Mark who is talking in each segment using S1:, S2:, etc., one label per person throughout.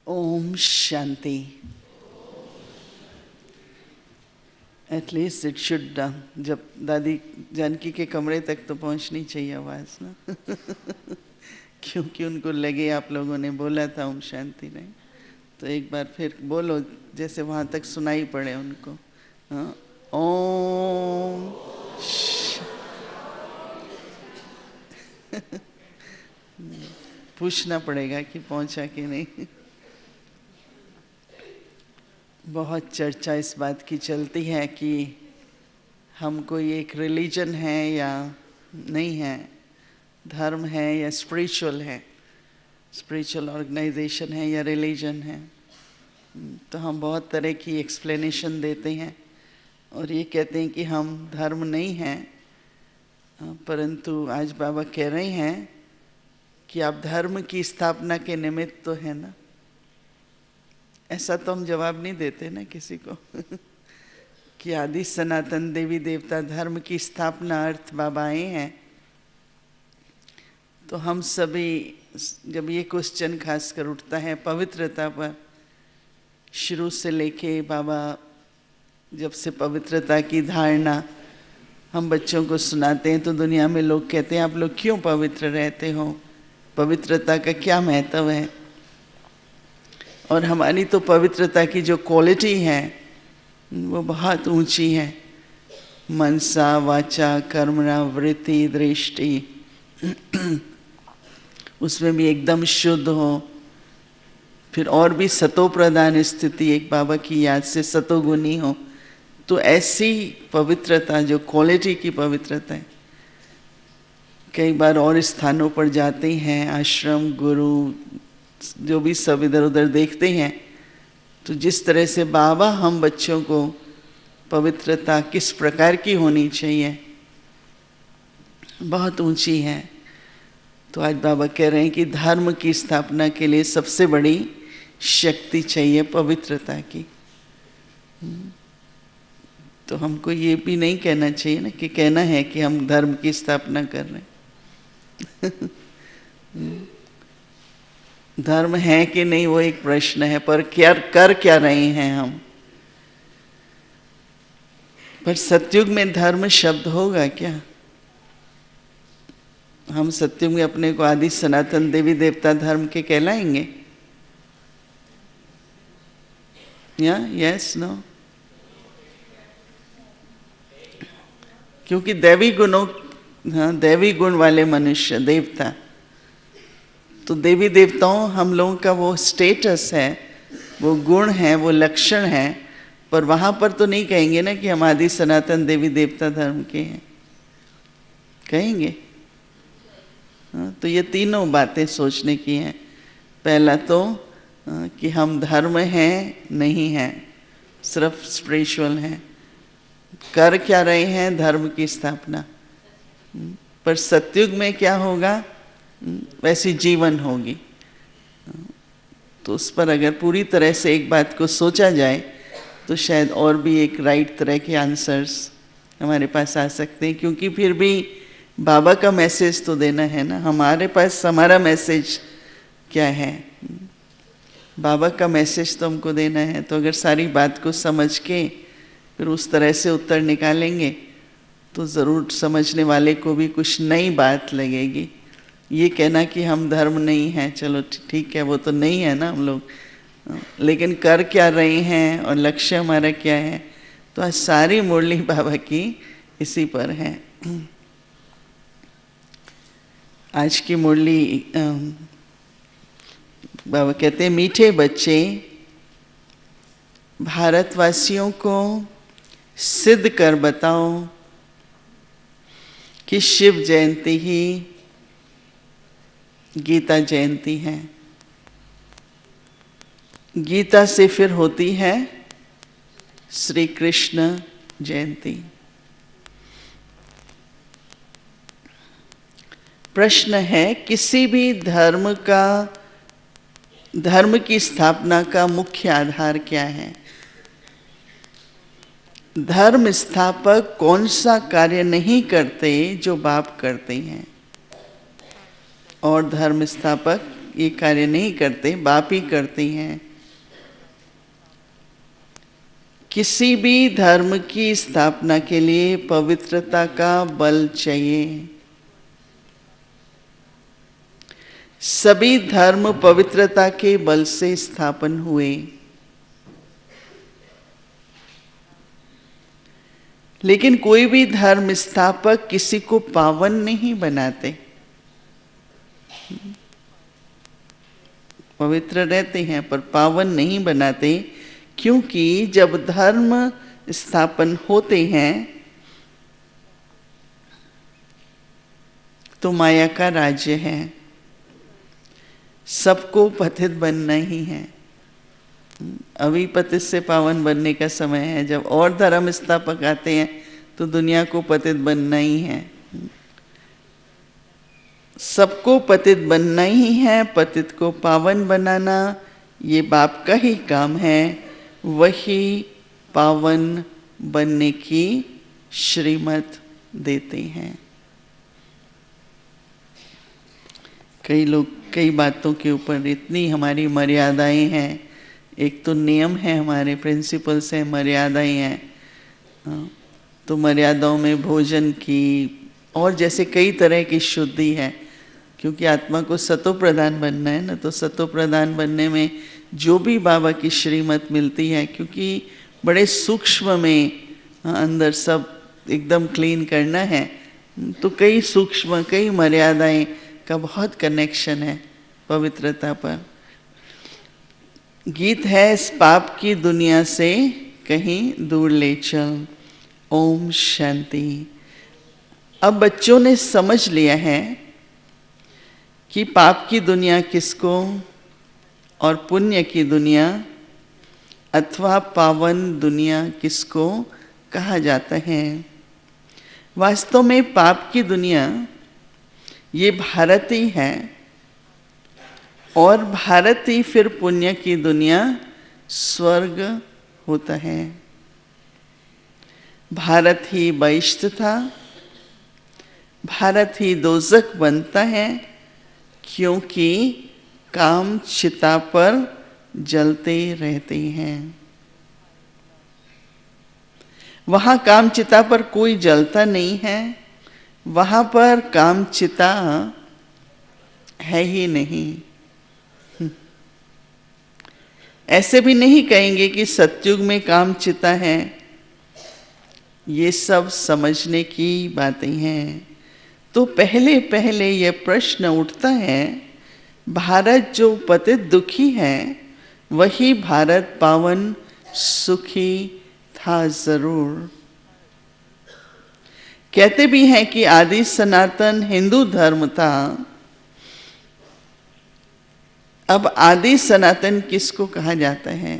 S1: Om Shanti. At least it should, जब दादी जानकी के कमरे तक तो पहुंचनी चाहिए आवाज़ ना क्योंकि उनको लगे आप लोगों ने बोला था ओम शांति नहीं, तो एक बार फिर बोलो जैसे वहाँ तक सुनाई पड़े उनको। हाँ, ओम पूछना पड़ेगा कि पहुंचा कि नहीं। बहुत चर्चा इस बात की चलती है कि हम कोई एक रिलीजन है या नहीं है, धर्म है या स्पिरिचुअल है, स्पिरिचुअल ऑर्गेनाइजेशन है या रिलीजन है। तो हम बहुत तरह की एक्सप्लेनेशन देते हैं और ये कहते हैं कि हम धर्म नहीं हैं, परंतु आज बाबा कह रहे हैं कि आप धर्म की स्थापना के निमित्त तो है ना। ऐसा तो हम जवाब नहीं देते ना किसी को कि आदि सनातन देवी देवता धर्म की स्थापना अर्थ बाबा आए हैं। तो हम सभी जब ये क्वेश्चन खासकर उठता है पवित्रता पर, शुरू से लेके बाबा जब से पवित्रता की धारणा हम बच्चों को सुनाते हैं तो दुनिया में लोग कहते हैं आप लोग क्यों पवित्र रहते हो, पवित्रता का क्या महत्व है। और हमारी तो पवित्रता की जो क्वालिटी है वो बहुत ऊंची है, मनसा वाचा कर्मणा वृत्ति दृष्टि उसमें भी एकदम शुद्ध हो। फिर और भी सतो प्रधान स्थिति एक बाबा की याद से सतोगुनी हो। तो ऐसी पवित्रता जो क्वालिटी की पवित्रता है, कई बार और स्थानों पर जाते हैं, आश्रम गुरु जो भी सब इधर उधर देखते हैं, तो जिस तरह से बाबा हम बच्चों को पवित्रता किस प्रकार की होनी चाहिए बहुत ऊंची है। तो आज बाबा कह रहे हैं कि धर्म की स्थापना के लिए सबसे बड़ी शक्ति चाहिए पवित्रता की। तो हमको ये भी नहीं कहना चाहिए ना कि कहना है कि हम धर्म की स्थापना कर रहे हैं धर्म है कि नहीं वो एक प्रश्न है, पर क्या कर क्या रहे हैं हम। पर सतयुग में धर्म शब्द होगा क्या? हम सतयुग में अपने को आदि सनातन देवी देवता धर्म के कहलाएंगे या यस नो? क्योंकि दैवी गुणों, हाँ, दैवी गुण वाले मनुष्य देवता, तो देवी देवताओं हम लोगों का वो स्टेटस है, वो गुण है, वो लक्षण है। पर वहाँ पर तो नहीं कहेंगे ना कि हम आदि सनातन देवी देवता धर्म के हैं, कहेंगे? हाँ, तो ये तीनों बातें सोचने की हैं। पहला तो कि हम धर्म हैं नहीं हैं, सिर्फ स्पिरिचुअल हैं। कर क्या रहे हैं? धर्म की स्थापना। पर सतयुग में क्या होगा? वैसी जीवन होगी। तो उस पर अगर पूरी तरह से एक बात को सोचा जाए तो शायद और भी एक राइट तरह के आंसर्स हमारे पास आ सकते हैं। क्योंकि फिर भी बाबा का मैसेज तो देना है ना, हमारे पास हमारा मैसेज क्या है, बाबा का मैसेज तो हमको देना है। तो अगर सारी बात को समझ के फिर उस तरह से उत्तर निकालेंगे तो ज़रूर समझने वाले को भी कुछ नई बात लगेगी। ये कहना कि हम धर्म नहीं हैं, चलो ठीक है, वो तो नहीं है ना हम लोग, लेकिन कर क्या रहे हैं और लक्ष्य हमारा क्या है। तो आज सारी मुरली बाबा की इसी पर है। आज की मुरली बाबा कहते हैं, मीठे बच्चे, भारतवासियों को सिद्ध कर बताओ कि शिव जयंती ही गीता जयंती है। गीता से फिर होती है श्री कृष्ण जयंती। प्रश्न है, किसी भी धर्म की स्थापना का मुख्य आधार क्या है? धर्म स्थापक कौन सा कार्य नहीं करते जो बाप करते हैं, और धर्म स्थापक ये कार्य नहीं करते, बाप ही करते हैं। किसी भी धर्म की स्थापना के लिए पवित्रता का बल चाहिए। सभी धर्म पवित्रता के बल से स्थापन हुए, लेकिन कोई भी धर्म स्थापक किसी को पावन नहीं बनाते। पवित्र रहते हैं पर पावन नहीं बनाते, क्योंकि जब धर्म स्थापन होते हैं तो माया का राज्य है, सबको पतित बनना ही है। अभी पतित से पावन बनने का समय है। जब और धर्म स्थापक आते हैं तो दुनिया को पतित बनना ही है, सबको पतित बनना ही है। पतित को पावन बनाना ये बाप का ही काम है, वही पावन बनने की श्रीमत देते हैं। कई लोग कई बातों के ऊपर इतनी हमारी मर्यादाएं हैं, एक तो नियम है, हमारे प्रिंसिपल्स हैं, मर्यादाएं हैं। तो मर्यादाओं में भोजन की और जैसे कई तरह की शुद्धि है, क्योंकि आत्मा को सतो प्रधान बनना है ना, तो सतो प्रधान बनने में जो भी बाबा की श्रीमत मिलती है, क्योंकि बड़े सूक्ष्म में अंदर सब एकदम क्लीन करना है, तो कई सूक्ष्म कई मर्यादाएं का बहुत कनेक्शन है पवित्रता पर। गीत है, इस पाप की दुनिया से कहीं दूर ले चल। ओम शांति। अब बच्चों ने समझ लिया है कि पाप की दुनिया किसको और पुण्य की दुनिया अथवा पावन दुनिया किसको कहा जाता है। वास्तव में पाप की दुनिया ये भारत ही है, और भारत ही फिर पुण्य की दुनिया स्वर्ग होता है। भारत ही बहिष्ठ था, भारत ही दोजख बनता है, क्योंकि काम चिता पर जलते रहते हैं। वहाँ काम चिता पर कोई जलता नहीं है, वहाँ पर काम चिता है ही नहीं। ऐसे भी नहीं कहेंगे कि सतयुग में काम चिता है, ये सब समझने की बातें हैं। तो पहले पहले ये प्रश्न उठता है, भारत जो पतित दुखी है वही भारत पावन सुखी था जरूर। कहते भी हैं कि आदि सनातन हिंदू धर्म था। अब आदि सनातन किसको कहा जाता है?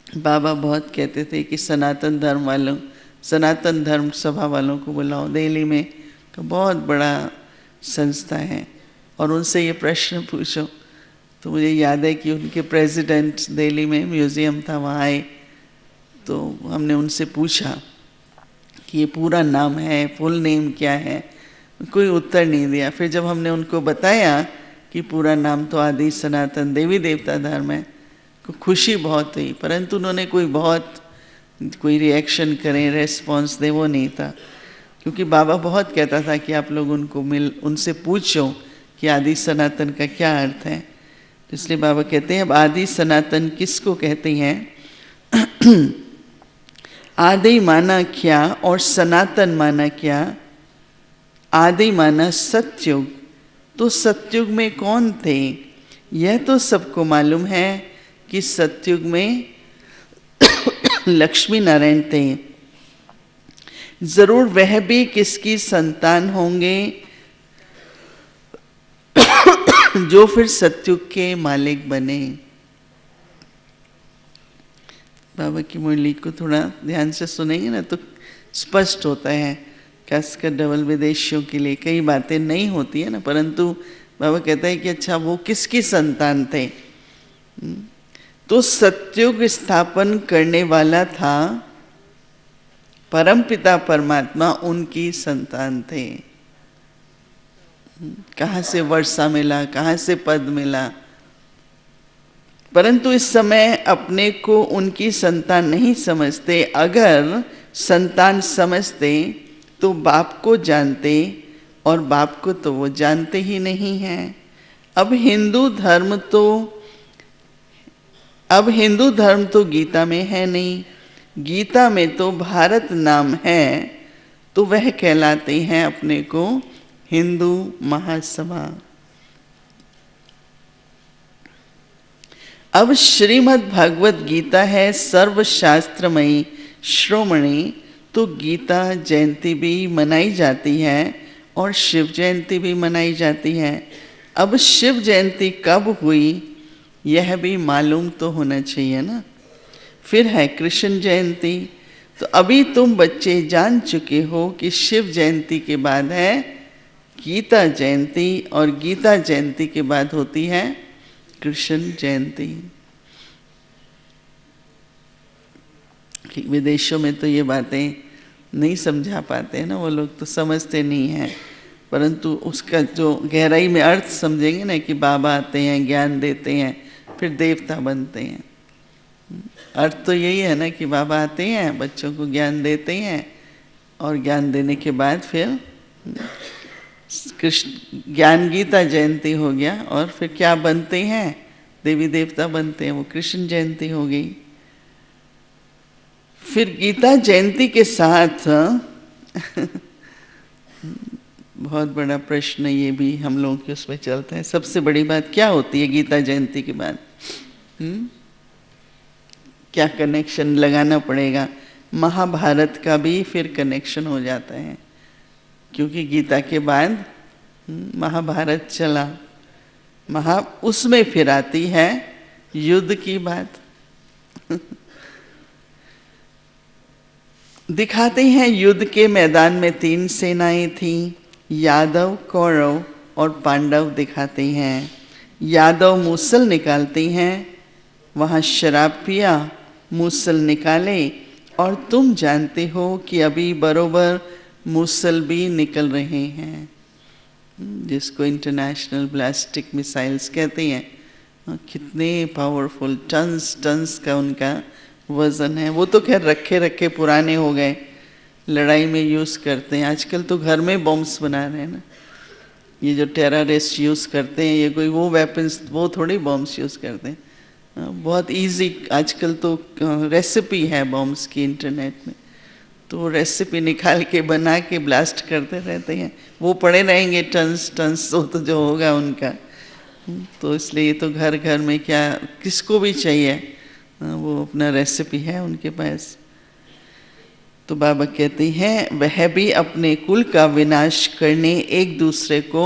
S1: बाबा बहुत कहते थे कि सनातन धर्म वालों, सनातन धर्म सभा वालों को बुलाओ। दिल्ली में तो बहुत बड़ा संस्था है, और उनसे ये प्रश्न पूछो। तो मुझे याद है कि उनके प्रेसिडेंट दिल्ली में म्यूज़ियम था, वहाँ आए, तो हमने उनसे पूछा कि ये पूरा नाम है, फुल नेम क्या है। कोई उत्तर नहीं दिया। फिर जब हमने उनको बताया कि पूरा नाम तो आदि सनातन देवी देवता धर्म है, को खुशी बहुत हुई, परंतु उन्होंने कोई रिएक्शन करें, रेस्पॉन्स दे, वो नहीं था। क्योंकि बाबा बहुत कहता था कि आप लोग उनसे पूछो कि आदि सनातन का क्या अर्थ है। तो इसलिए बाबा कहते हैं, अब आदि सनातन किसको कहते हैं? आदि माना क्या और सनातन माना क्या? आदि माना सतयुग। तो सतयुग में कौन थे? यह तो सबको मालूम है कि सतयुग में लक्ष्मी नारायण थे। जरूर वह भी किसकी संतान होंगे जो फिर सतयुग के मालिक बने। बाबा की मुरली को थोड़ा ध्यान से सुनेंगे ना तो स्पष्ट होता है। खासकर डबल विदेशियों के लिए कई बातें नहीं होती है ना, परंतु बाबा कहता है कि अच्छा वो किसकी संतान थे। तो सतयुग स्थापन करने वाला था परमपिता परमात्मा, उनकी संतान थे। कहाँ से वर्षा मिला, कहाँ से पद मिला। परंतु इस समय अपने को उनकी संतान नहीं समझते। अगर संतान समझते तो बाप को जानते, और बाप को तो वो जानते ही नहीं हैं। अब हिंदू धर्म तो गीता में है नहीं, गीता में तो भारत नाम है, तो वह कहलाते हैं अपने को हिंदू महासभा। अब श्रीमद् भागवत गीता है सर्वशास्त्रमयी श्रोमणी, तो गीता जयंती भी मनाई जाती है और शिव जयंती भी मनाई जाती है। अब शिव जयंती कब हुई यह भी मालूम तो होना चाहिए ना। फिर है कृष्ण जयंती। तो अभी तुम बच्चे जान चुके हो कि शिव जयंती के बाद है गीता जयंती, और गीता जयंती के बाद होती है कृष्ण जयंती। विदेशों में तो ये बातें नहीं समझा पाते हैं ना, वो लोग तो समझते नहीं हैं, परंतु उसका जो गहराई में अर्थ समझेंगे ना कि बाबा आते हैं, ज्ञान देते हैं, फिर देवता बनते हैं। अर्थ तो यही है ना कि बाबा आते हैं, बच्चों को ज्ञान देते हैं, और ज्ञान देने के बाद फिर कृष्ण ज्ञान गीता जयंती हो गया, और फिर क्या बनते हैं, देवी देवता बनते हैं, वो कृष्ण जयंती हो गई। फिर गीता जयंती के साथ बहुत बड़ा प्रश्न ये भी हम लोगों के उसमें चलता है, सबसे बड़ी बात क्या होती है गीता जयंती के बाद? क्या कनेक्शन लगाना पड़ेगा? महाभारत का भी फिर कनेक्शन हो जाता है, क्योंकि गीता के बाद महाभारत चला, उसमें फिर आती है युद्ध की बात। दिखाते हैं युद्ध के मैदान में 3 सेनाएं थीं, यादव, कौरव और पांडव दिखाते हैं। यादव मूसल निकालते हैं, वहाँ शराब पिया, मूसल निकाले, और तुम जानते हो कि अभी बरोबर मूसल भी निकल रहे हैं, जिसको इंटरनेशनल ब्लास्टिक मिसाइल्स कहते हैं। कितने पावरफुल, टन्स का उनका वज़न है। वो तो खैर रखे रखे पुराने हो गए, लड़ाई में यूज़ करते हैं। आजकल तो घर में बॉम्ब्स बना रहे हैं ना, ये जो टेररिस्ट यूज़ करते हैं, ये कोई वो वेपन्स, वो थोड़ी बॉम्ब्स यूज़ करते हैं। बहुत इजी आजकल तो रेसिपी है बॉम्ब्स की इंटरनेट में, तो रेसिपी निकाल के बना के ब्लास्ट करते रहते हैं। वो पड़े रहेंगे टन्स तो जो होगा उनका। तो इसलिए तो घर घर में क्या किसको भी चाहिए, वो अपना रेसिपी है उनके पास। तो बाबा कहते हैं वह भी अपने कुल का विनाश करने एक दूसरे को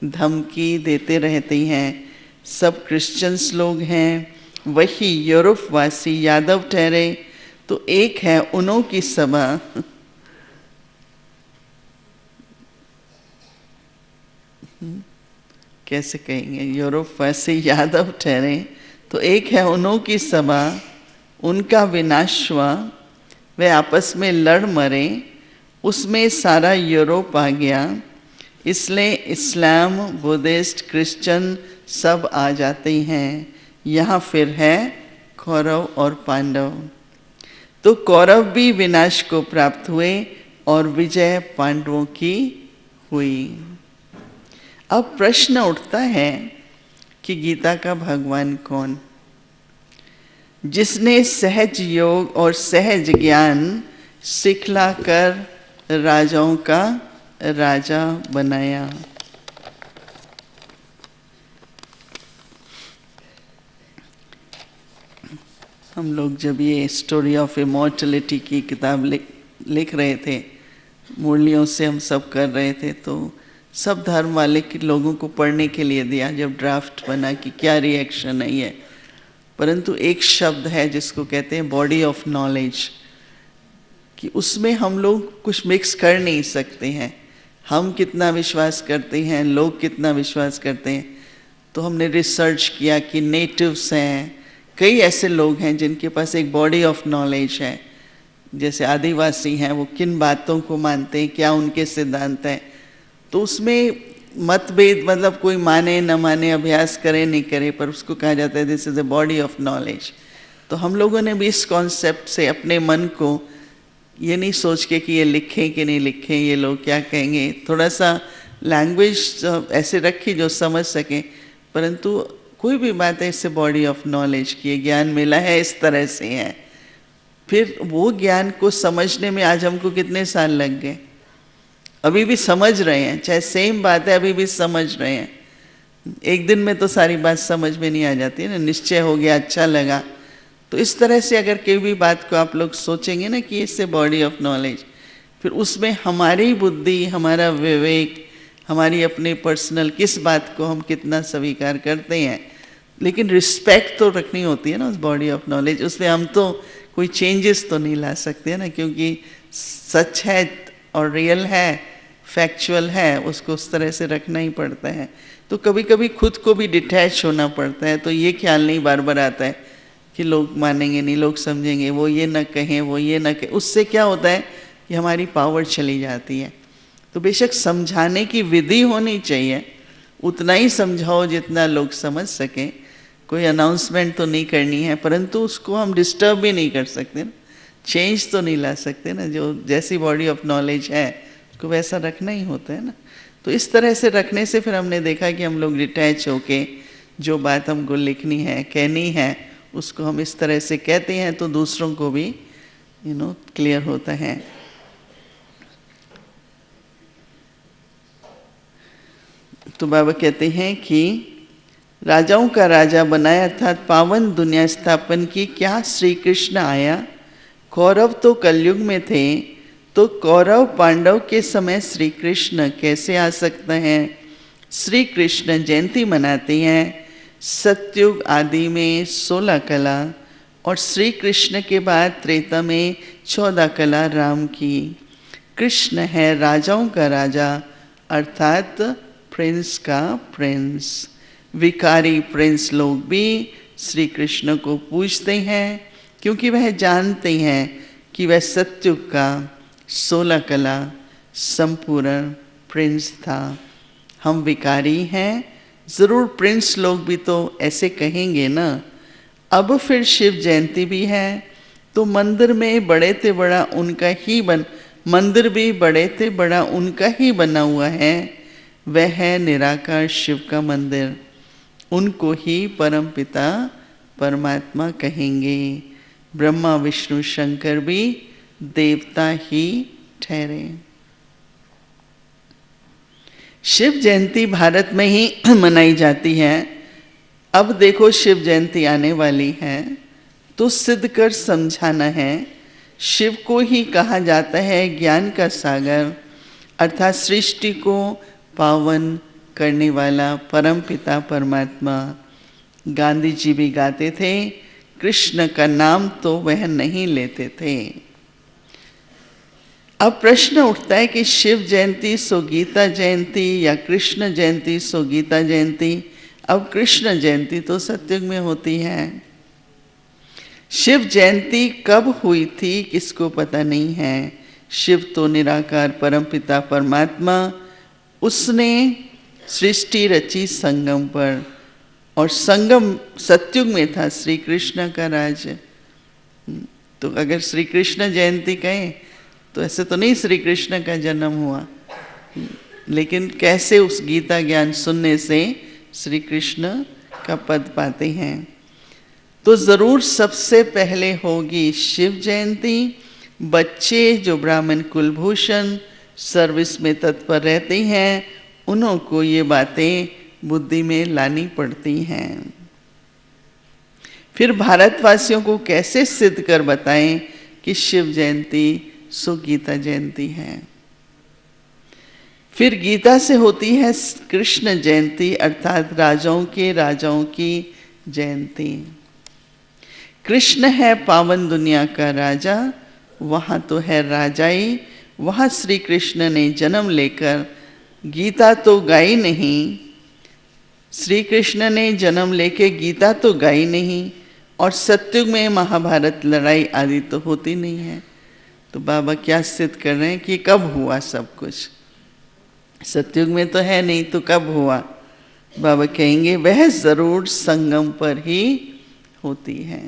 S1: धमकी देते रहते हैं। सब क्रिश्चियंस लोग हैं, वही यूरोप वासी यादव ठहरे, तो एक है उन्हों की सभा। कैसे कहेंगे, यूरोप वासी यादव ठहरे तो एक है उन्हों की सभा, उनका विनाश हुआ, वे आपस में लड़ मरे, उसमें सारा यूरोप आ गया। इसलिए इस्लाम, बुद्धिस्ट, क्रिश्चियन सब आ जाते हैं। यहाँ फिर है कौरव और पांडव। तो कौरव भी विनाश को प्राप्त हुए और विजय पांडवों की हुई। अब प्रश्न उठता है कि गीता का भगवान कौन? जिसने सहज योग और सहज ज्ञान सिखलाकर राजाओं का राजा बनाया। हम लोग जब ये स्टोरी ऑफ इमॉर्टलिटी की किताब लिख रहे थे, मुरलियों से हम सब कर रहे थे, तो सब धर्म वाले के लोगों को पढ़ने के लिए दिया जब ड्राफ्ट बना कि क्या रिएक्शन है ये। परंतु एक शब्द है जिसको कहते हैं बॉडी ऑफ नॉलेज, कि उसमें हम लोग कुछ मिक्स कर नहीं सकते हैं। हम कितना विश्वास करते हैं, लोग कितना विश्वास करते हैं। तो हमने रिसर्च किया कि नेटिव्स हैं, कई ऐसे लोग हैं जिनके पास एक बॉडी ऑफ नॉलेज है। जैसे आदिवासी हैं, वो किन बातों को मानते हैं, क्या उनके सिद्धांत हैं। तो उसमें मतभेद, मतलब कोई माने न माने, अभ्यास करे नहीं करे, पर उसको कहा जाता है this is a body of knowledge. तो हम लोगों ने भी इस कॉन्सेप्ट से अपने मन को ये नहीं सोच के कि ये लिखें कि नहीं लिखें, ये लोग क्या कहेंगे, थोड़ा सा लैंग्वेज ऐसे रखी जो समझ सकें, परंतु कोई भी बात है इससे बॉडी ऑफ नॉलेज की ज्ञान मिला है, इस तरह से है। फिर वो ज्ञान को समझने में आज हमको कितने साल लग गए, अभी भी समझ रहे हैं, चाहे सेम बात है अभी भी समझ रहे हैं। एक दिन में तो सारी बात समझ में नहीं आ जाती है ना, निश्चय हो गया, अच्छा लगा। तो इस तरह से अगर कोई भी बात को आप लोग सोचेंगे ना कि इससे बॉडी ऑफ नॉलेज, फिर उसमें हमारी बुद्धि, हमारा विवेक, हमारी अपने पर्सनल किस बात को हम कितना स्वीकार करते हैं, लेकिन रिस्पेक्ट तो रखनी होती है ना उस बॉडी ऑफ नॉलेज। उसमें हम तो कोई चेंजेस तो नहीं ला सकते हैं ना, क्योंकि सच है और रियल है, फैक्चुअल है, उसको उस तरह से रखना ही पड़ता है। तो कभी कभी खुद को भी डिटैच होना पड़ता है। तो ये ख्याल नहीं बार बार आता है कि लोग मानेंगे नहीं, लोग समझेंगे, वो ये ना कहें, वो ये ना कहें। उससे क्या होता है कि हमारी पावर चली जाती है। तो बेशक समझाने की विधि होनी चाहिए, उतना ही समझाओ जितना लोग समझ सकें। कोई अनाउंसमेंट तो नहीं करनी है, परंतु उसको हम डिस्टर्ब भी नहीं कर सकते ना, चेंज तो नहीं ला सकते ना। जो जैसी बॉडी ऑफ नॉलेज है उसको वैसा रखना ही होता है ना। तो इस तरह से रखने से फिर हमने देखा कि हम लोग डिटैच होके जो बात हमको लिखनी है, कहनी है, उसको हम इस तरह से कहते हैं तो दूसरों को भी क्लियर होता है। तो बाबा कहते हैं कि राजाओं का राजा बनाया, अर्थात पावन दुनिया स्थापन की क्या श्री कृष्ण आया। कौरव तो कलयुग में थे, तो कौरव पांडव के समय श्री कृष्ण कैसे आ सकता है। श्री कृष्ण जयंती मनाते हैं। सतयुग आदि में 16 कला और श्री कृष्ण के बाद त्रेता में 14 कला राम की। कृष्ण है राजाओं का राजा, अर्थात प्रिंस का प्रिंस। विकारी प्रिंस लोग भी श्री कृष्ण को पूजते हैं, क्योंकि वह जानते हैं कि वह सतयुग का 16 कला संपूर्ण प्रिंस था। हम विकारी हैं, ज़रूर प्रिंस लोग भी तो ऐसे कहेंगे ना। अब फिर शिव जयंती भी है, तो मंदिर में बड़े थे बड़ा उनका ही मंदिर भी बड़े थे बड़ा उनका ही बना हुआ है। वह है निराकार शिव का मंदिर, उनको ही परम पिता परमात्मा कहेंगे। ब्रह्मा विष्णु शंकर भी देवता ही ठहरे। शिव जयंती भारत में ही मनाई जाती है। अब देखो शिव जयंती आने वाली है, तो सिद्ध कर समझाना है। शिव को ही कहा जाता है ज्ञान का सागर, अर्थात सृष्टि को पावन करने वाला परम पिता परमात्मा। गांधी जी भी गाते थे, कृष्ण का नाम तो वह नहीं लेते थे। अब प्रश्न उठता है कि शिव जयंती सो गीता जयंती या कृष्ण जयंती सो गीता जयंती। अब कृष्ण जयंती तो सतयुग में होती है। शिव जयंती कब हुई थी किसको पता नहीं है। शिव तो निराकार परमपिता परमात्मा, उसने सृष्टि रची संगम पर, और संगम सतयुग में था श्री कृष्ण का राज्य। तो अगर श्री कृष्ण जयंती कहें तो ऐसे तो नहीं श्री कृष्ण का जन्म हुआ, लेकिन कैसे उस गीता ज्ञान सुनने से श्री कृष्ण का पद पाते हैं। तो ज़रूर सबसे पहले होगी शिव जयंती। बच्चे जो ब्राह्मण कुलभूषण सर्विस में तत्पर रहते हैं, उन्हों को ये बातें बुद्धि में लानी पड़ती हैं। फिर भारतवासियों को कैसे सिद्ध कर बताएं कि शिव जयंती सो गीता जयंती है। फिर गीता से होती है कृष्ण जयंती, अर्थात राजाओं की जयंती। कृष्ण है पावन दुनिया का राजा, वहाँ तो है राजाई। वहाँ श्री कृष्ण ने जन्म लेकर गीता तो गाई नहीं, श्री कृष्ण ने जन्म लेके गीता तो गाई नहीं, और सतयुग में महाभारत लड़ाई आदि तो होती नहीं है। तो बाबा क्या सिद्ध कर रहे हैं कि कब हुआ सब कुछ। सतयुग में तो है नहीं, तो कब हुआ? बाबा कहेंगे वह जरूर संगम पर ही होती है,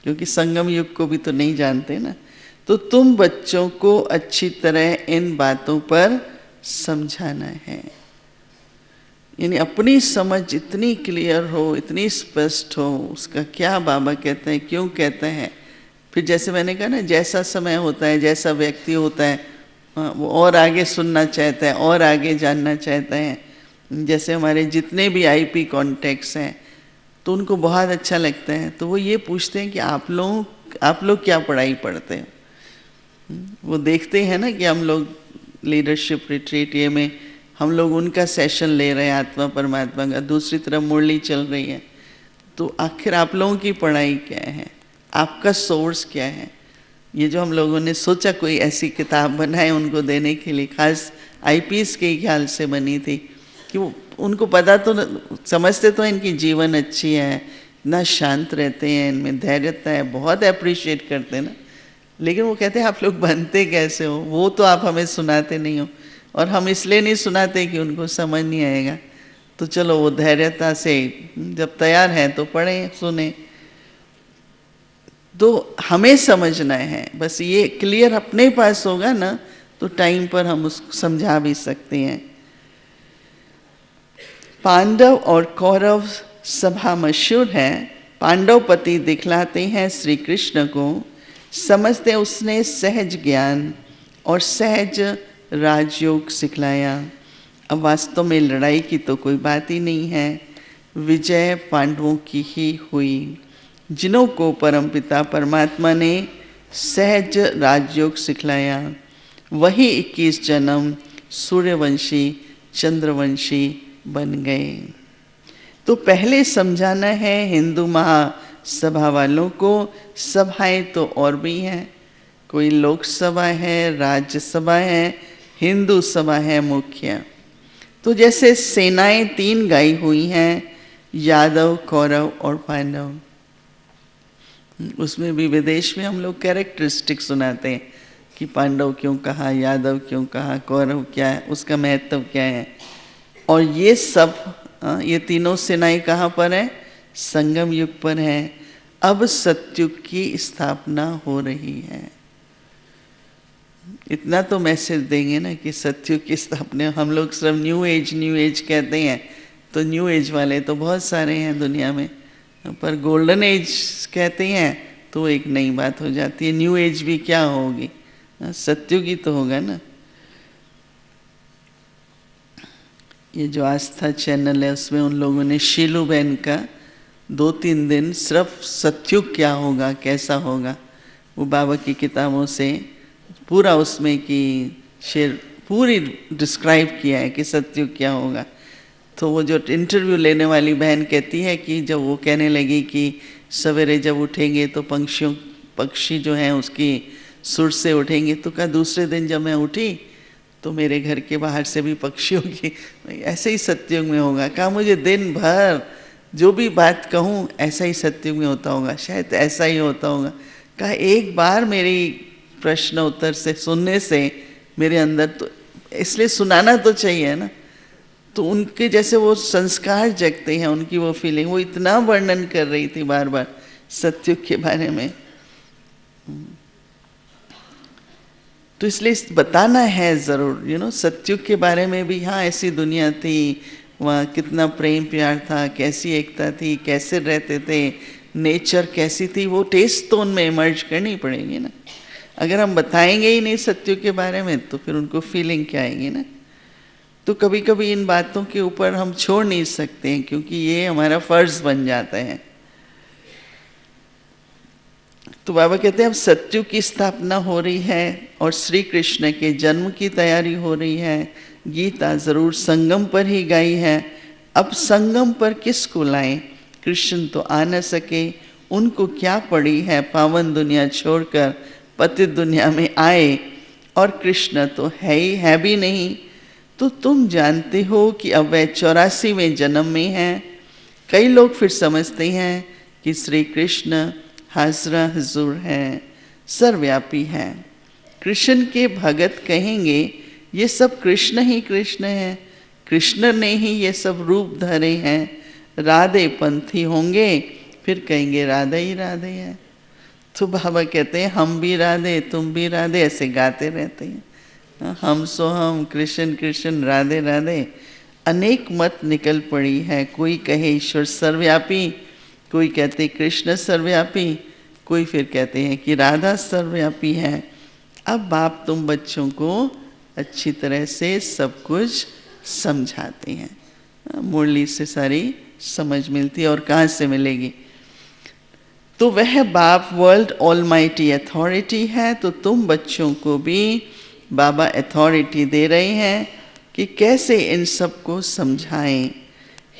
S1: क्योंकि संगम युग को भी तो नहीं जानते ना। तो तुम बच्चों को अच्छी तरह इन बातों पर समझाना है, यानी अपनी समझ इतनी क्लियर हो, इतनी स्पष्ट हो, उसका क्या बाबा कहते हैं, क्यों कहते हैं। फिर जैसे मैंने कहा ना, जैसा समय होता है, जैसा व्यक्ति होता है, वो और आगे सुनना चाहता है, और आगे जानना चाहता है। जैसे हमारे जितने भी आईपी कॉन्टेक्ट्स हैं, तो उनको बहुत अच्छा लगता है, तो वो ये पूछते हैं कि आप लोग क्या पढ़ाई पढ़ते हैं। वो देखते हैं ना कि हम लोग लीडरशिप रिट्रीट ये में हम लोग उनका सेशन ले रहे हैं आत्मा परमात्मा का, दूसरी तरफ मुरली चल रही है, तो आखिर आप लोगों की पढ़ाई क्या है, आपका सोर्स क्या है। ये जो हम लोगों ने सोचा कोई ऐसी किताब बनाए उनको देने के लिए, खास आईपीएस के ख्याल से बनी थी कि वो उनको पता तो समझते तो इनकी जीवन अच्छी है, इतना शांत रहते हैं, इनमें धैर्यता है, बहुत अप्रिशिएट करते हैं ना, लेकिन वो कहते हैं आप लोग बनते कैसे हो, वो तो आप हमें सुनाते नहीं हो। और हम इसलिए नहीं सुनाते कि उनको समझ नहीं आएगा, तो चलो वो धैर्यता से जब तैयार हैं तो पढ़ें सुने। तो हमें समझना है, बस ये क्लियर अपने पास होगा ना, तो टाइम पर हम उसको समझा भी सकते हैं। पांडव और कौरव सभा मशहूर है। पांडव पति दिखलाते हैं श्री कृष्ण को, समझते उसने सहज ज्ञान और सहज राजयोग सिखलाया। अब वास्तव में लड़ाई की तो कोई बात ही नहीं है, विजय पांडवों की ही हुई, जिन्हों को परमपिता परमात्मा ने सहज राजयोग सिखलाया। वही 21 जन्म सूर्यवंशी चंद्रवंशी बन गए। तो पहले समझाना है हिंदू महासभा वालों को, सभाएं तो और भी हैं, कोई लोकसभा है, राज्यसभा है, हिंदू सभा है मुख्य। तो जैसे सेनाएं 3 गाई हुई हैं, यादव, कौरव और पांडव। उसमें भी विदेश में हम लोग कैरेक्टरिस्टिक सुनाते हैं कि पांडव क्यों कहा, यादव क्यों कहा, कौरव क्या है, उसका महत्व क्या है। और ये सब ये तीनों सेनाएं कहाँ पर है? संगम युग पर है। अब सतयुग की स्थापना हो रही है। इतना तो मैसेज देंगे ना कि सतयुग की स्थापना। हम लोग सिर्फ न्यू एज कहते हैं, तो न्यू एज वाले तो बहुत सारे हैं दुनिया में, पर गोल्डन एज कहते हैं तो एक नई बात हो जाती है। न्यू एज भी क्या होगी, सतयुग ही तो होगा ना। ये जो आस्था चैनल है उसमें उन लोगों ने शीलू बहन का 2-3 दिन सिर्फ सतयुग क्या होगा, कैसा होगा, वो बाबा की किताबों से पूरा उसमें की शेर पूरी डिस्क्राइब किया है कि सतयुग क्या होगा। तो वो जो इंटरव्यू लेने वाली बहन कहती है कि जब वो कहने लगी कि सवेरे जब उठेंगे तो पक्षी जो हैं उसकी सुर से उठेंगे, तो कहा दूसरे दिन जब मैं उठी तो मेरे घर के बाहर से भी पक्षियों की, ऐसे ही सतयुग में होगा। कहा मुझे दिन भर जो भी बात कहूँ ऐसा ही सतयुग में होता होगा, शायद ऐसा ही होता होगा। कहा एक बार मेरी प्रश्न उत्तर से सुनने से मेरे अंदर, तो इसलिए सुनाना तो चाहिए ना, तो उनके जैसे वो संस्कार जगते हैं, उनकी वो फीलिंग, वो इतना वर्णन कर रही थी बार बार सतयुग के बारे में। तो इसलिए बताना है ज़रूर, सतयुग के बारे में भी। हाँ ऐसी दुनिया थी, वहाँ कितना प्रेम प्यार था, कैसी एकता थी, कैसे रहते थे, नेचर कैसी थी, वो टेस्ट तो उनमें इमर्ज करनी पड़ेगी ना। अगर हम बताएंगे ही नहीं सतयुग के बारे में तो फिर उनको फीलिंग क्या आएगी ना। तो कभी कभी इन बातों के ऊपर हम छोड़ नहीं सकते हैं, क्योंकि ये हमारा फर्ज बन जाता है। तो बाबा कहते हैं अब सतयुग की स्थापना हो रही है और श्री कृष्ण के जन्म की तैयारी हो रही है। गीता जरूर संगम पर ही गाई है। अब संगम पर किसको लाएं? कृष्ण तो आ न सके, उनको क्या पड़ी है पावन दुनिया छोड़कर पतित दुनिया में आए, और कृष्ण तो है भी नहीं। तो तुम जानते हो कि अब वह 84वें जन्म में हैं। कई लोग फिर समझते हैं कि श्री कृष्ण हाजरा हुजूर हैं, सर्वव्यापी हैं। कृष्ण के भगत कहेंगे ये सब कृष्ण ही कृष्ण है, कृष्ण ने ही ये सब रूप धरे हैं। राधे पंथी होंगे फिर कहेंगे राधा ही राधे है। तो बाबा कहते हैं हम भी राधे तुम भी राधे, ऐसे गाते रहते हैं। हम सो हम, कृष्ण कृष्ण, राधे राधे। अनेक मत निकल पड़ी है। कोई कहे ईश्वर सर्वव्यापी, कोई कहते कृष्ण सर्वव्यापी, कोई फिर कहते हैं कि राधा सर्वव्यापी है। अब बाप तुम बच्चों को अच्छी तरह से सब कुछ समझाते हैं। मुरली से सारी समझ मिलती है, और कहाँ से मिलेगी। तो वह बाप वर्ल्ड ऑलमाइटी अथॉरिटी है, तो तुम बच्चों को भी बाबा अथॉरिटी दे रहे हैं कि कैसे इन सब को समझाएं।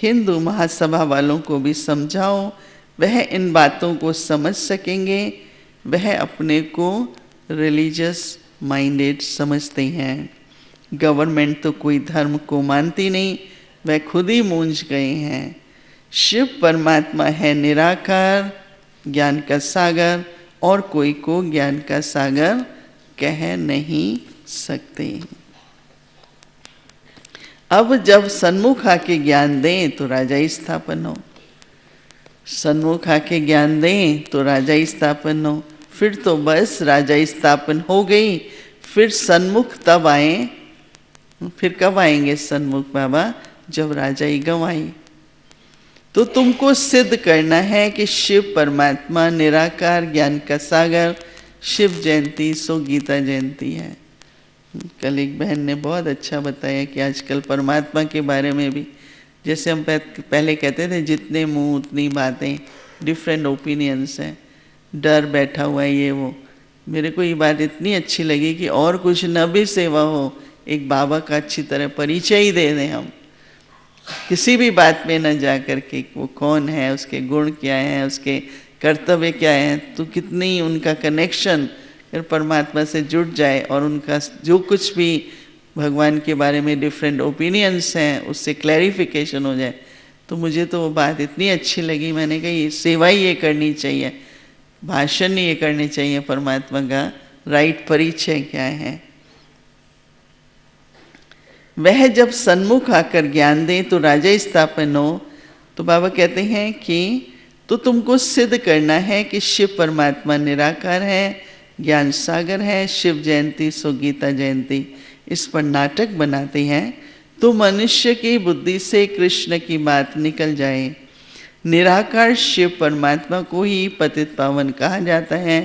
S1: हिंदू महासभा वालों को भी समझाओ, वह इन बातों को समझ सकेंगे। वह अपने को रिलीजियस माइंडेड समझते हैं। गवर्नमेंट तो कोई धर्म को मानती नहीं, वह खुद ही मूंझ गए हैं। शिव परमात्मा है निराकार, ज्ञान का सागर, और कोई को ज्ञान का सागर कह नहीं सकते। अब जब सन्मुख आके ज्ञान दें तो राजा ही स्थापन हो, सन्मुख आके ज्ञान दें तो राजा ही स्थापन हो। फिर तो बस राजा ही स्थापन हो गई, फिर सन्मुख तब आए। फिर कब आएंगे सन्मुख बाबा? जब राजा ही गंवाई। तो तुमको सिद्ध करना है कि शिव परमात्मा निराकार, ज्ञान का सागर। शिव जयंती सो गीता जयंती है। कल एक बहन ने बहुत अच्छा बताया कि आजकल परमात्मा के बारे में भी, जैसे हम पहले कहते थे जितने मुंह उतनी बातें, डिफरेंट ओपिनियंस हैं, डर बैठा हुआ है ये वो। मेरे को ये बात इतनी अच्छी लगी कि और कुछ न भी सेवा हो, एक बाबा का अच्छी तरह परिचय ही दे दें हम, किसी भी बात में न जा कर के वो कौन है, उसके गुण क्या हैं, उसके कर्तव्य क्या हैं, तो कितनी उनका कनेक्शन फिर परमात्मा से जुड़ जाए, और उनका जो कुछ भी भगवान के बारे में डिफरेंट ओपिनियंस हैं उससे क्लैरिफिकेशन हो जाए। तो मुझे तो वो बात इतनी अच्छी लगी, मैंने कहा ये सेवा ही ये करनी चाहिए, भाषण नहीं ये करने चाहिए। परमात्मा का राइट परिचय क्या है। वह जब सन्मुख आकर ज्ञान दे तो राजा स्थापन हो। तो बाबा कहते हैं कि तो तुमको सिद्ध करना है कि शिव परमात्मा निराकार है, ज्ञान सागर है। शिव जयंती सो गीता जयंती, इस पर नाटक बनाते हैं तो मनुष्य की बुद्धि से कृष्ण की बात निकल जाए। निराकार शिव परमात्मा को ही पतित पावन कहा जाता है।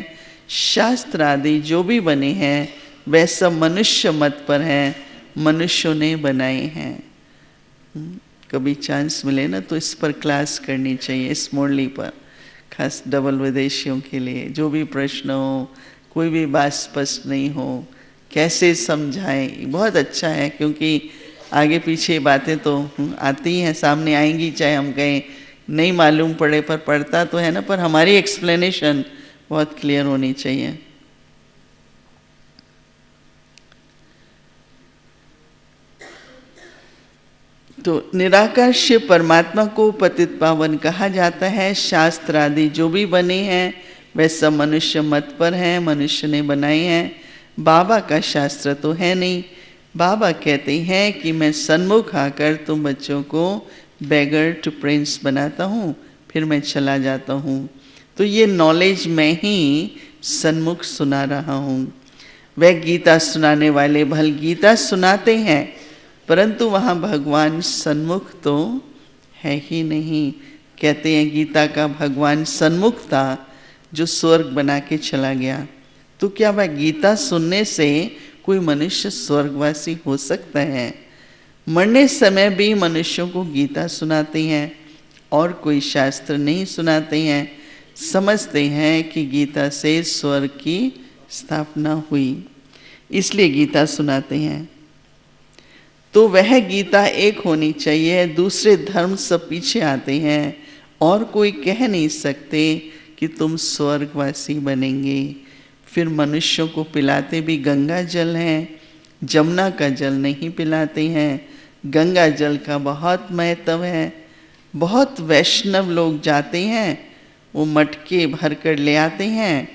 S1: शास्त्र आदि जो भी बने हैं वह सब मनुष्य मत पर हैं, मनुष्यों ने बनाए हैं। कभी चांस मिले ना तो इस पर क्लास करनी चाहिए, इस मुरली पर, खास डबल विदेशियों के लिए। जो भी प्रश्न हो, कोई भी बात स्पष्ट नहीं हो, कैसे समझाएं, बहुत अच्छा है। क्योंकि आगे पीछे बातें तो आती हैं, सामने आएंगी, चाहे हम कहें नहीं मालूम पड़े, पर पढ़ता तो है ना, पर हमारी एक्सप्लेनेशन बहुत क्लियर होनी चाहिए। तो निराकार शिव परमात्मा को पतित पावन कहा जाता है। शास्त्र आदि जो भी बने हैं वह सब मनुष्य मत पर हैं, मनुष्य ने बनाए हैं। बाबा का शास्त्र तो है नहीं। बाबा कहते हैं कि मैं सन्मुख आकर तुम बच्चों को बेगर टू प्रिंस बनाता हूँ, फिर मैं चला जाता हूँ। तो ये नॉलेज मैं ही सन्मुख सुना रहा हूँ। वह गीता सुनाने वाले भल गीता सुनाते हैं, परंतु वहाँ भगवान सन्मुख तो है ही नहीं। कहते हैं गीता का भगवान सन्मुख था जो स्वर्ग बना के चला गया। तो क्या वह गीता सुनने से कोई मनुष्य स्वर्गवासी हो सकता है? मरने समय भी मनुष्यों को गीता सुनाते हैं और कोई शास्त्र नहीं सुनाते हैं। समझते हैं कि गीता से स्वर्ग की स्थापना हुई, इसलिए गीता सुनाते हैं। तो वह गीता एक होनी चाहिए। दूसरे धर्म सब पीछे आते हैं और कोई कह नहीं सकते कि तुम स्वर्गवासी बनेंगे। फिर मनुष्यों को पिलाते भी गंगा जल हैं, जमुना का जल नहीं पिलाते हैं। गंगा जल का बहुत महत्व है। बहुत वैष्णव लोग जाते हैं, वो मटके भर कर ले आते हैं,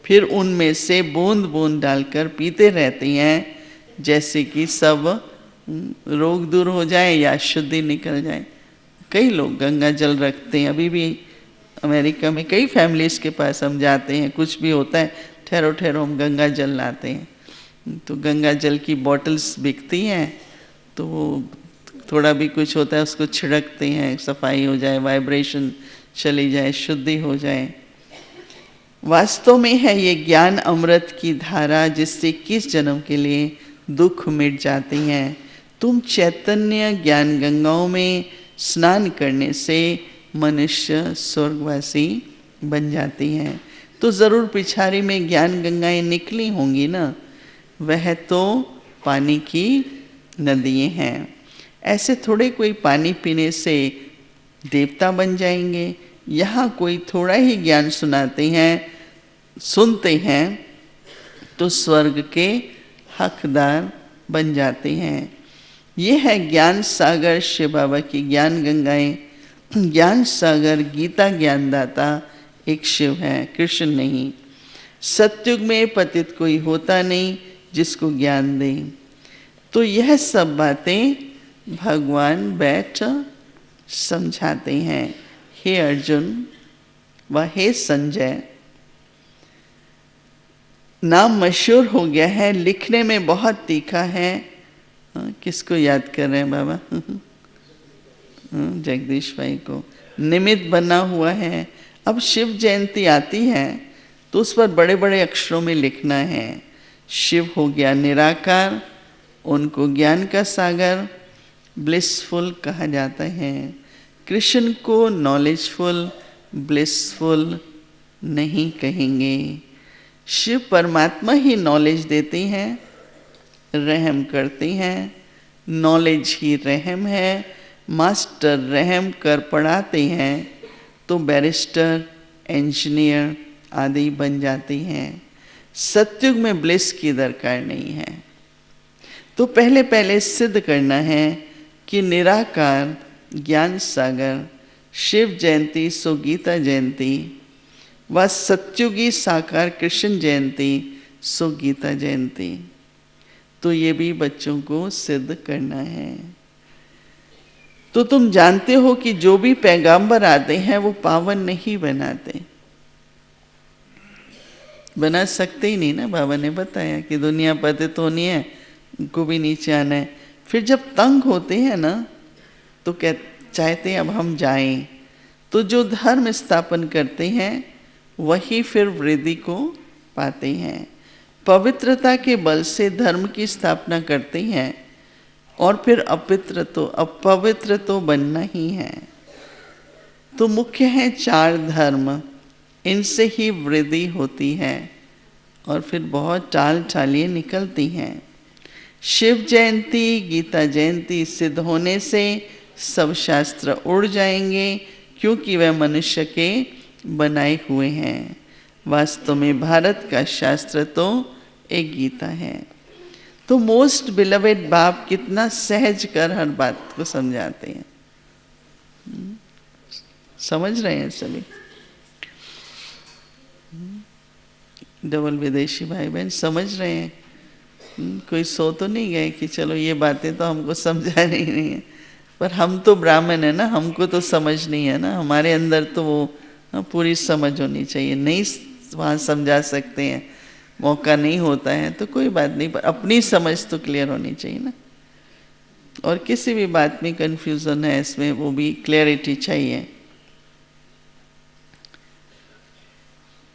S1: फिर उनमें से बूंद बूंद डालकर पीते रहते हैं। जैसे कि सब रोग दूर हो जाए या शुद्धि निकल जाए। कई लोग गंगा जल रखते हैं, अभी भी अमेरिका में कई फैमिलीज़ के पास हम जाते हैं, कुछ भी होता है ठहरो ठहरो हम गंगा जल लाते हैं। तो गंगा जल की बॉटल्स बिकती हैं, तो वो थोड़ा भी कुछ होता है उसको छिड़कते हैं, सफाई हो जाए, वाइब्रेशन चली जाए, शुद्धि हो जाए। वास्तव में है ये ज्ञान अमृत की धारा, जिससे 21 जन्म के लिए दुख मिट जाते हैं। तुम चैतन्य ज्ञान गंगाओं में स्नान करने से मनुष्य स्वर्गवासी बन जाती हैं। तो ज़रूर पिछाड़ी में ज्ञान गंगाएं निकली होंगी ना, वह तो पानी की नदियाँ हैं। ऐसे थोड़े कोई पानी पीने से देवता बन जाएंगे। यहाँ कोई थोड़ा ही ज्ञान सुनते हैं तो स्वर्ग के हकदार बन जाते हैं। ये है ज्ञान सागर शिव बाबा की ज्ञान गंगाएं। ज्ञान सागर गीता ज्ञानदाता एक शिव है, कृष्ण नहीं। सतयुग में पतित कोई होता नहीं जिसको ज्ञान दे। तो यह सब बातें भगवान बैठ समझाते हैं। हे अर्जुन व हे संजय, नाम मशहूर हो गया है, लिखने में बहुत तीखा है। किसको याद कर रहे हैं बाबा? जगदीश भाई को। निमित्त बना हुआ है। अब शिव जयंती आती है तो उस पर बड़े बड़े अक्षरों में लिखना है। शिव हो गया निराकार, उनको ज्ञान का सागर ब्लिसफुल कहा जाता है। कृष्ण को नॉलेजफुल ब्लिसफुल नहीं कहेंगे। शिव परमात्मा ही नॉलेज देते हैं, रहम करते हैं। नॉलेज ही रहम है। मास्टर रहम कर पढ़ाते हैं तो बैरिस्टर इंजीनियर आदि बन जाते हैं। सतयुग में ब्लिस की दरकार नहीं है। तो पहले पहले सिद्ध करना है कि निराकार ज्ञान सागर शिव जयंती सो गीता जयंती व सत्युगी साकार कृष्ण जयंती सो गीता जयंती। तो ये भी बच्चों को सिद्ध करना है। तो तुम जानते हो कि जो भी पैगंबर आते हैं वो पावन नहीं बनाते, बना सकते ही नहीं ना। बाबा ने बताया कि दुनिया पतित होनी है, उनको भी नीचे आना है। फिर जब तंग होते हैं ना तो चाहते हैं अब हम जाएं। तो जो धर्म स्थापन करते हैं वही फिर वृद्धि को पाते हैं। पवित्रता के बल से धर्म की स्थापना करते हैं और फिर अपवित्र तो बनना ही है। तो मुख्य है 4 धर्म, इनसे ही वृद्धि होती है और फिर बहुत टाल टालियाँ निकलती हैं। शिव जयंती गीता जयंती सिद्ध होने से सब शास्त्र उड़ जाएंगे, क्योंकि वह मनुष्य के बनाए हुए हैं। वास्तव में भारत का शास्त्र तो एक गीता है। तो मोस्ट बिलवेड बाप कितना सहज कर हर बात को समझाते हैं। समझ रहे हैं सभी? डबल विदेशी भाई बहन समझ रहे हैं? कोई सो तो नहीं गए कि चलो ये बातें तो हमको समझा नहीं है, पर हम तो ब्राह्मण है ना, हमको तो समझ नहीं है ना। हमारे अंदर तो वो पूरी समझ होनी चाहिए। नहीं वहाँ समझा सकते हैं, मौका नहीं होता है तो कोई बात नहीं, पर अपनी समझ तो क्लियर होनी चाहिए ना। और किसी भी बात में कन्फ्यूज़न है इसमें, वो भी क्लैरिटी चाहिए।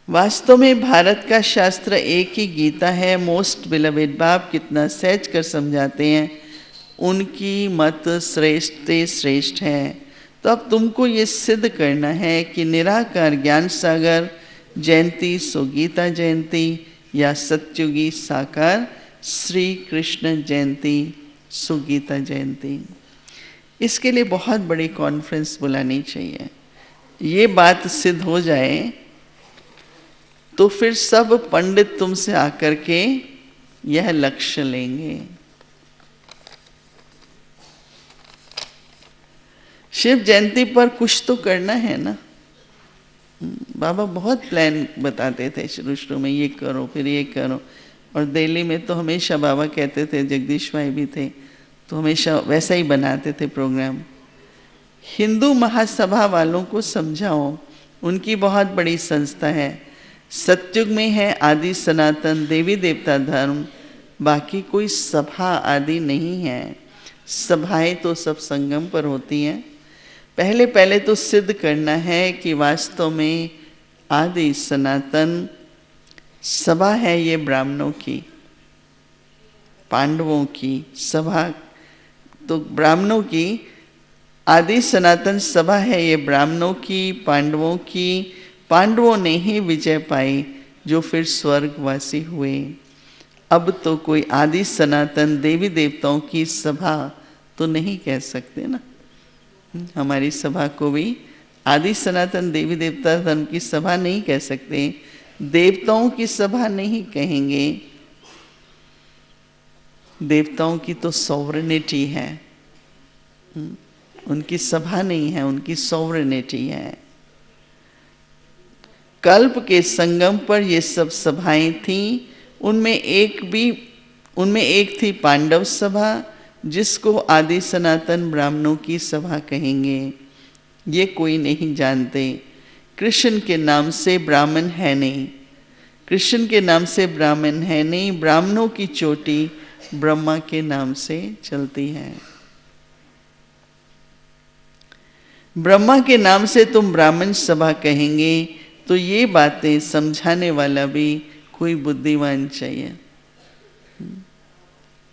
S1: वास्तव में भारत का शास्त्र एक ही गीता है। मोस्ट बिलवेड बाप कितना सहज कर समझाते हैं, उनकी मत श्रेष्ठ है। तो अब तुमको ये सिद्ध करना है कि निराकार ज्ञान सागर जयंती सो गीता जयंती या सत्युगी साकार श्री कृष्ण जयंती सो गीता जयंती। इसके लिए बहुत बड़ी कॉन्फ्रेंस बुलानी चाहिए। ये बात सिद्ध हो जाए तो फिर सब पंडित तुमसे आकर के यह लक्ष्य लेंगे। शिव जयंती पर कुछ तो करना है ना। बाबा बहुत प्लान बताते थे शुरू में, ये करो फिर ये करो। और दिल्ली में तो हमेशा बाबा कहते थे, जगदीश भाई भी थे, तो हमेशा वैसा ही बनाते थे प्रोग्राम। हिंदू महासभा वालों को समझाओ, उनकी बहुत बड़ी संस्था है, सतयुग में है आदि सनातन देवी देवता धर्म, बाकी कोई सभा आदि नहीं है। सभाएं तो सब संगम पर होती हैं। पहले तो सिद्ध करना है कि वास्तव में आदि सनातन सभा है ये ब्राह्मणों की, पांडवों की सभा, तो ब्राह्मणों की आदि सनातन सभा है ये ब्राह्मणों की, पांडवों की। पांडवों ने ही विजय पाई जो फिर स्वर्गवासी हुए। अब तो कोई आदि सनातन देवी देवताओं की सभा तो नहीं कह सकते ना। हमारी सभा को भी आदि सनातन देवी देवता धर्म की सभा नहीं कह सकते, देवताओं की सभा नहीं कहेंगे। देवताओं की तो सॉवरेनिटी है, उनकी सभा नहीं है, उनकी सॉवरेनिटी है। कल्प के संगम पर ये सब सभाएं थीं, उनमें एक थी पांडव सभा, जिसको आदि सनातन ब्राह्मणों की सभा कहेंगे। ये कोई नहीं जानते। कृष्ण के नाम से ब्राह्मण है नहीं, कृष्ण के नाम से ब्राह्मण है नहीं। ब्राह्मणों की चोटी ब्रह्मा के नाम से चलती है। ब्रह्मा के नाम से तुम ब्राह्मण सभा कहेंगे, तो ये बातें समझाने वाला भी कोई बुद्धिमान चाहिए।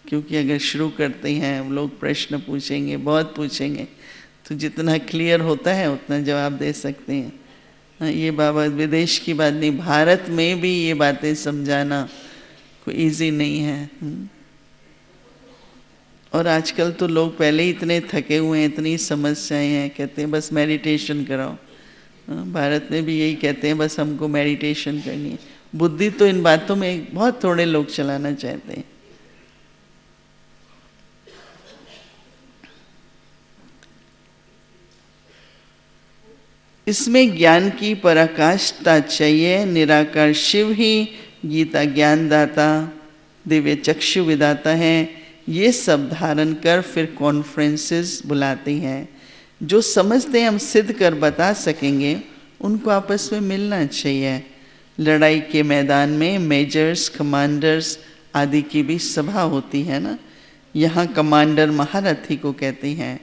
S1: क्योंकि अगर शुरू करते हैं लोग प्रश्न पूछेंगे, बहुत पूछेंगे, तो जितना क्लियर होता है उतना जवाब दे सकते हैं। ये बाबा विदेश की बात नहीं, भारत में भी ये बातें समझाना कोई इजी नहीं है। और आजकल तो लोग पहले ही इतने थके हुए हैं, इतनी समस्याएं हैं, कहते हैं बस मेडिटेशन कराओ। भारत में भी यही कहते हैं बस हमको मेडिटेशन करनी है। बुद्धि तो इन बातों में बहुत थोड़े लोग चलाना चाहते हैं। इसमें ज्ञान की पराकाष्ठा चाहिए। निराकार शिव ही गीता ज्ञानदाता, दिव्य चक्षु विदाता है। ये सब धारण कर फिर कॉन्फ्रेंसेस बुलाते हैं। जो समझते हैं हम सिद्ध कर बता सकेंगे, उनको आपस में मिलना चाहिए। लड़ाई के मैदान में मेजर्स, कमांडर्स आदि की भी सभा होती है ना। यहाँ कमांडर महारथी को कहते हैं।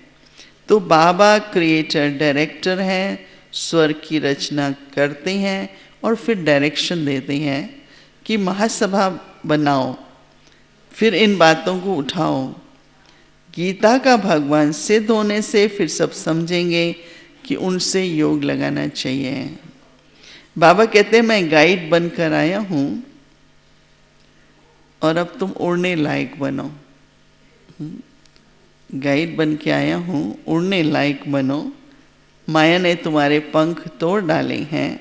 S1: तो बाबा क्रिएटर डायरेक्टर हैं, स्वर की रचना करते हैं और फिर डायरेक्शन देते हैं कि महासभा बनाओ, फिर इन बातों को उठाओ। गीता का भगवान सिद्ध होने से फिर सब समझेंगे कि उनसे योग लगाना चाहिए। बाबा कहते हैं मैं गाइड बनकर आया हूँ और अब तुम उड़ने लायक बनो। गाइड बन के आया हूँ, उड़ने लायक बनो। माया ने तुम्हारे पंख तोड़ डाले हैं।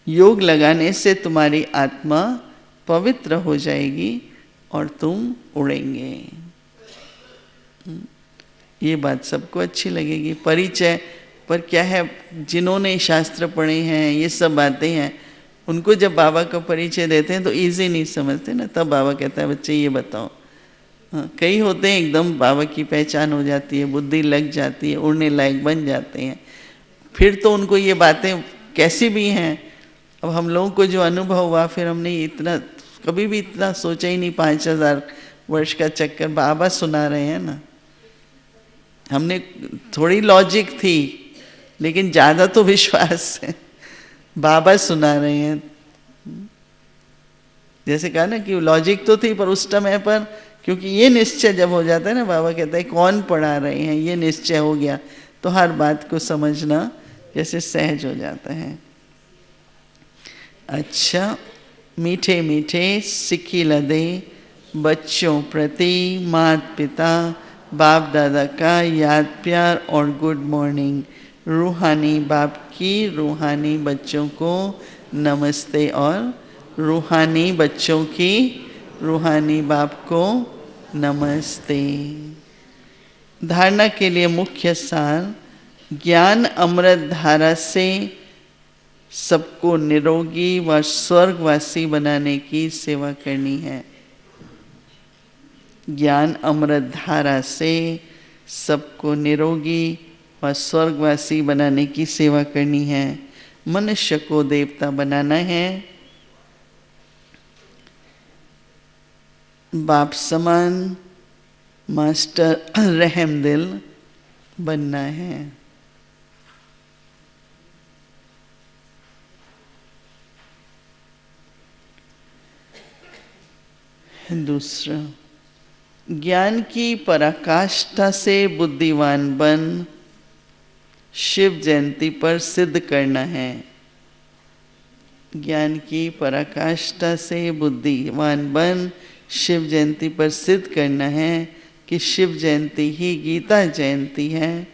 S1: योग लगाने से तुम्हारी आत्मा पवित्र हो जाएगी और तुम उड़ेंगे। ये बात सबको अच्छी लगेगी। परिचय पर क्या है, जिन्होंने शास्त्र पढ़े हैं, ये सब बातें हैं, उनको जब बाबा का परिचय देते हैं तो इजी नहीं समझते ना। तब बाबा कहता है बच्चे ये बताओ। हाँ, कई होते हैं एकदम बाबा की पहचान हो जाती है, बुद्धि लग जाती है, उड़ने लायक बन जाते हैं। फिर तो उनको ये बातें कैसी भी हैं। अब हम लोगों को जो अनुभव हुआ, फिर हमने इतना कभी भी इतना सोचा ही नहीं। 5000 वर्ष का चक्कर बाबा सुना रहे हैं ना। हमने थोड़ी लॉजिक थी, लेकिन ज़्यादा तो विश्वास है। बाबा सुना रहे हैं। जैसे कहा ना कि लॉजिक तो थी, पर उस समय पर क्योंकि ये निश्चय जब हो जाता है ना, बाबा कहता है कौन पढ़ा रहे हैं, ये निश्चय हो गया तो हर बात को समझना जैसे सहज हो जाता है। अच्छा, मीठे मीठे सिक्की लदे बच्चों प्रति माता पिता बाप दादा का याद प्यार और गुड मॉर्निंग। रूहानी बाप की रूहानी बच्चों को नमस्ते और रूहानी बच्चों की रूहानी बाप को नमस्ते। धारणा के लिए मुख्य सार, ज्ञान अमृत धारा से सबको निरोगी व स्वर्गवासी बनाने की सेवा करनी है। ज्ञान अमृत धारा से सबको निरोगी और स्वर्गवासी बनाने की सेवा करनी है। मनुष्य को देवता बनाना है। बाप समान मास्टर रहमदिल बनना है। दूसरा, ज्ञान की पराकाष्ठा से बुद्धिवान बन शिव जयंती पर सिद्ध करना है। ज्ञान की पराकाष्ठा से बुद्धिवान बन शिव जयंती पर सिद्ध करना है कि शिव जयंती ही गीता जयंती है।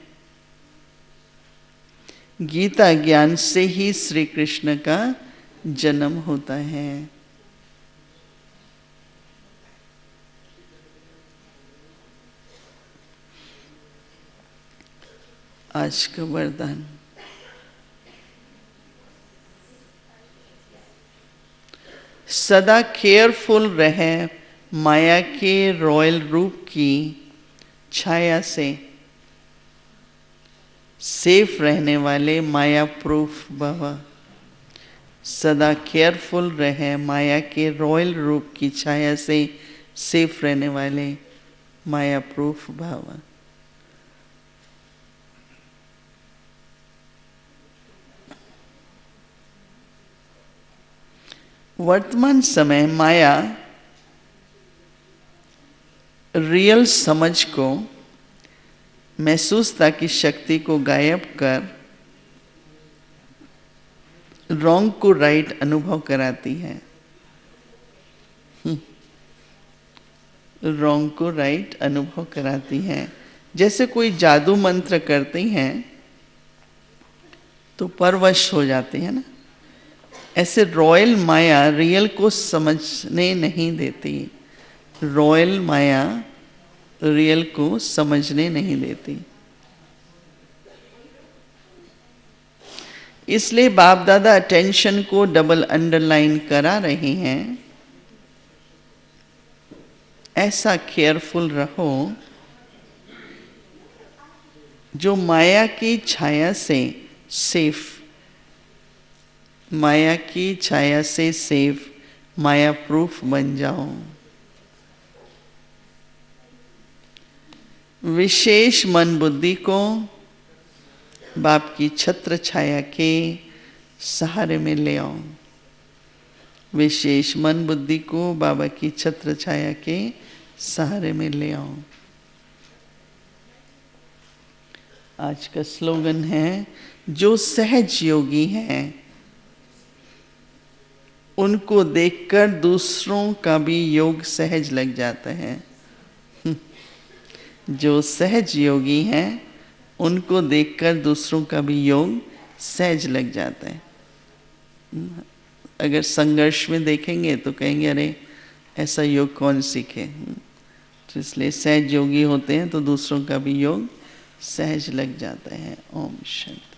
S1: गीता ज्ञान से ही श्री कृष्ण का जन्म होता है। आज का वरदान, सदा केयरफुल रहे माया के रॉयल रूप की छाया से, सेफ रहने वाले माया प्रूफ भव। सदा केयरफुल रहे माया के रॉयल रूप की छाया से, सेफ रहने वाले माया प्रूफ भव। वर्तमान समय माया रियल समझ को, महसूसता की शक्ति को गायब कर रॉन्ग को राइट अनुभव कराती है। रॉन्ग को राइट अनुभव कराती है। जैसे कोई जादू मंत्र करती हैं तो परवश हो जाती है ना, ऐसे रॉयल माया रियल को समझने नहीं देती। रॉयल माया रियल को समझने नहीं देती। इसलिए बाप दादा अटेंशन को डबल अंडरलाइन करा रहे हैं। ऐसा केयरफुल रहो जो माया की छाया से सेफ, माया की छाया से सेफ, माया प्रूफ बन जाओ। विशेष मन बुद्धि को बाप की छत्र छाया के सहारे में ले आओ। विशेष मन बुद्धि को बाबा की छत्र छाया के सहारे में ले आओ। आज का स्लोगन है, जो सहज योगी हैं उनको देखकर दूसरों का भी योग सहज लग जाता है। जो सहज योगी हैं उनको देखकर दूसरों का भी योग सहज लग जाता है। अगर संघर्ष में देखेंगे तो कहेंगे अरे ऐसा योग कौन सीखे। तो इसलिए सहज योगी होते हैं तो दूसरों का भी योग सहज लग जाता है। ओम शांति।